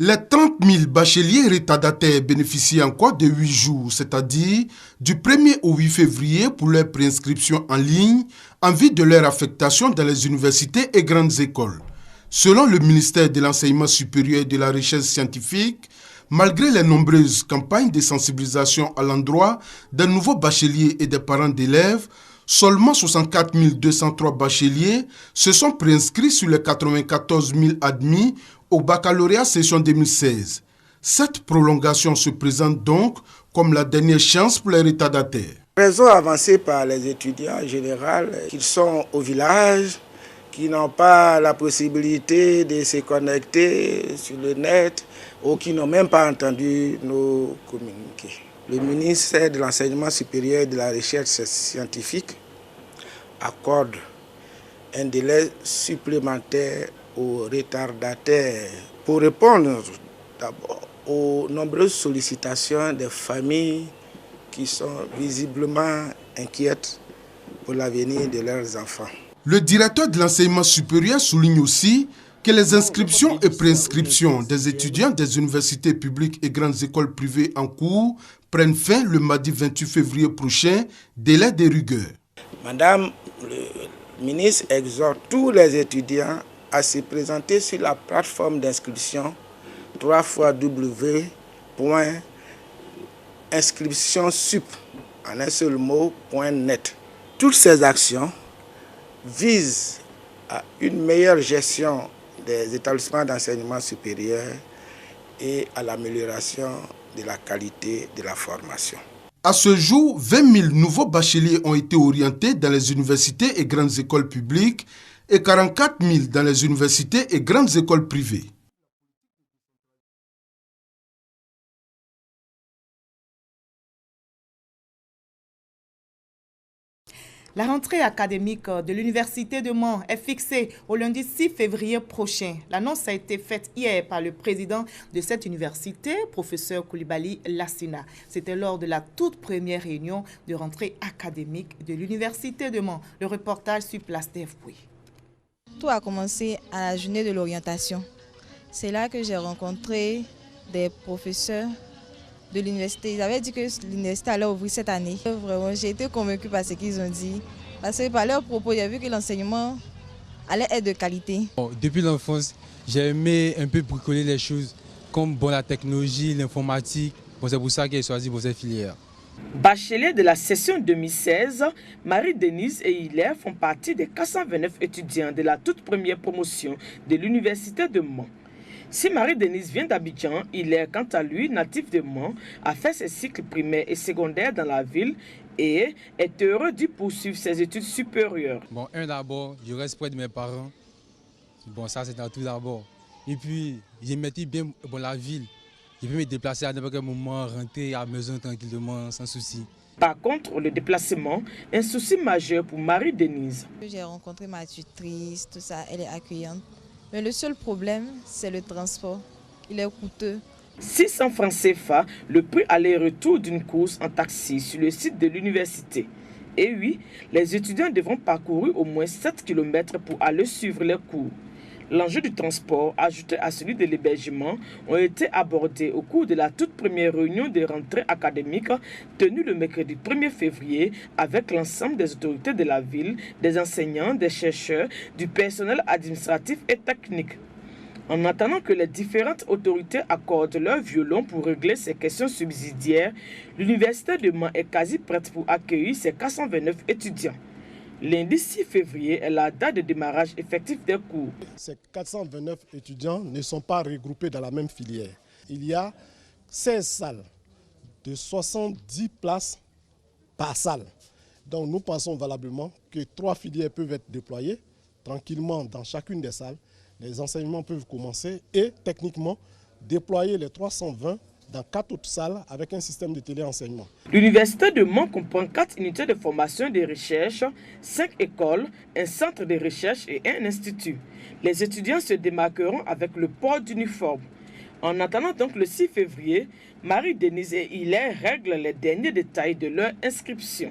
Les 30 000 bacheliers retardataires bénéficient encore de 8 jours, c'est-à-dire du 1er au 8 février pour leur préinscription en ligne en vue de leur affectation dans les universités et grandes écoles. Selon le ministère de l'Enseignement supérieur et de la Recherche scientifique, malgré les nombreuses campagnes de sensibilisation à l'endroit des nouveaux bacheliers et des parents d'élèves, seulement 64 203 bacheliers se sont préinscrits sur les 94 000 admis au baccalauréat session 2016. Cette prolongation se présente donc comme la dernière chance pour les retardataires. Raison avancée par les étudiants en général, qu'ils sont au village, qui n'ont pas la possibilité de se connecter sur le net ou qui n'ont même pas entendu nos communiqués. Le ministère de l'Enseignement supérieur et de la Recherche scientifique accorde un délai supplémentaire aux retardataires pour répondre d'abord aux nombreuses sollicitations des familles qui sont visiblement inquiètes pour l'avenir de leurs enfants. Le directeur de l'enseignement supérieur souligne aussi que les inscriptions et préinscriptions des étudiants des universités publiques et grandes écoles privées en cours prennent fin le mardi 28 février prochain, délai de rigueur. Madame le ministre exhorte tous les étudiants à se présenter sur la plateforme d'inscription www.inscriptionsup en un seul mot.net. Toutes ces actions visent à une meilleure gestion des établissements d'enseignement supérieur et à l'amélioration de la qualité de la formation. À ce jour, 20 000 nouveaux bacheliers ont été orientés dans les universités et grandes écoles publiques et 44 000 dans les universités et grandes écoles privées. La rentrée académique de l'Université de Mans est fixée au lundi 6 février prochain. L'annonce a été faite hier par le président de cette université, professeur Koulibaly Lassina. C'était lors de la toute première réunion de rentrée académique de l'Université de Mans. Le reportage sur Place d'Evry. Tout a commencé à la journée de l'orientation. C'est là que j'ai rencontré des professeurs de l'université. Ils avaient dit que l'université allait ouvrir cette année. Vraiment, j'ai été convaincue par ce qu'ils ont dit. Parce que par leurs propos, j'ai vu que l'enseignement allait être de qualité. Depuis l'enfance, j'ai aimé un peu bricoler les choses, comme la technologie, l'informatique. C'est pour ça que j'ai choisi cette filière. Bachelier de la session 2016, Marie-Denise et Hilaire font partie des 429 étudiants de la toute première promotion de l'Université de Mans. Si Marie-Denise vient d'Abidjan, Hilaire, quant à lui, natif de Mans, a fait ses cycles primaires et secondaires dans la ville et est heureux d'y poursuivre ses études supérieures. D'abord, je reste près de mes parents. Ça c'est tout d'abord. Et puis, j'aimais bien la ville. Je peux me déplacer à n'importe quel moment, rentrer à la maison tranquillement, sans souci. Par contre, le déplacement est un souci majeur pour Marie-Denise. J'ai rencontré ma tutrice, tout ça, elle est accueillante. Mais le seul problème, c'est le transport. Il est coûteux. 600 francs CFA, le prix aller-retour d'une course en taxi sur le site de l'université. Et oui, les étudiants devront parcourir au moins 7 km pour aller suivre les cours. L'enjeu du transport, ajouté à celui de l'hébergement, ont été abordés au cours de la toute première réunion de rentrée académique tenue le mercredi 1er février avec l'ensemble des autorités de la ville, des enseignants, des chercheurs, du personnel administratif et technique. En attendant que les différentes autorités accordent leur violon pour régler ces questions subsidiaires, l'Université de Mans est quasi prête pour accueillir ses 429 étudiants. Lundi 6 février est la date de démarrage effectif des cours. Ces 429 étudiants ne sont pas regroupés dans la même filière. Il y a 16 salles de 70 places par salle. Donc nous pensons valablement que 3 filières peuvent être déployées tranquillement dans chacune des salles. Les enseignements peuvent commencer et techniquement déployer les 320 dans 4 autres salles avec un système de téléenseignement. L'Université de Mans comprend 4 unités de formation et de recherche, 5 écoles, un centre de recherche et un institut. Les étudiants se démarqueront avec le port d'uniforme. En attendant donc le 6 février, Marie-Denise et Hilaire règlent les derniers détails de leur inscription.